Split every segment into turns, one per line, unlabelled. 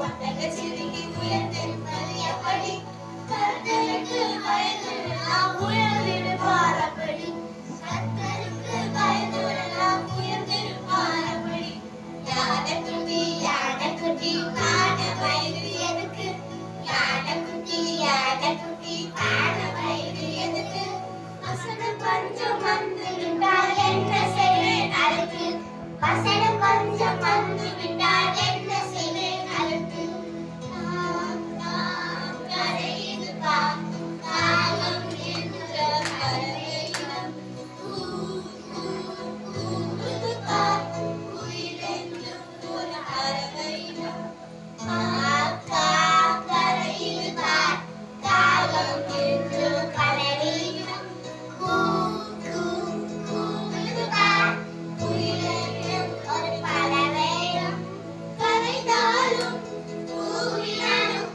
ஒட்டகச்சிவிங்கி உயர்ந்திருப்பது எப்படி? கர்த்தருக்கு பயந்து நாம் உயர்ந்திருப்பார் அப்படி. கர்த்தருக்கு பயந்து நாம் உயர்ந்திருப்பார் அப்படி. யானைக்குட்டி யானைக்குட்டி பாட வயது எதுக்கு? யானைக்குட்டி பாட வயது எதுக்கு? வசனம் கொஞ்சம் வந்து விட்டால் என்ன செய்வேன் அதுக்கு? வசனம் கொஞ்சம் வந்து விட்டால் என்ன செய்வேன் அதுக்கு? கரையுது பா காலம் என்ற பறவையினம் கூவுது பா குயிலென்றும் ஒரு பறவையினம். கரையுது பா காலம் என்ற பறவையினம் கூவுது பா குயிலென்றும் ஒரு பறவையினம். கரைந்தாலும் கூவினாலும்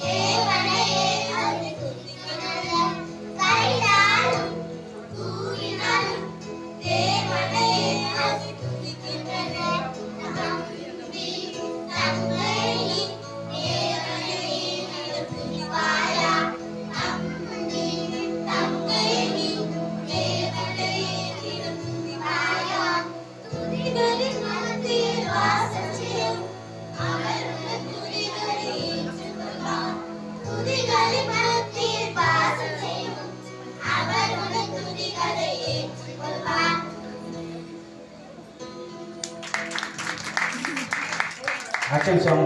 தேவனையே அது துதிக்கிறது. கரைந்தாலும் கூவினாலும் தேவனையே அது துதிக்கின்றது. நம்பி தங்கையின் தேவனையே நீ துதிப்பாயா? நம்பி தங்கையின் தேவனையே நீ துதிப்பாயா? துதிகளின் மத்தியில் வாசம் செய்யும் அவர் உன் துதிகளை ஏற்றுக்கொள்வார். துதிகளின் மத்தியில் வாசம் செய்யும் அவர் உன் துதிகளை ஏற்றுக்கொள்வார்.
Action song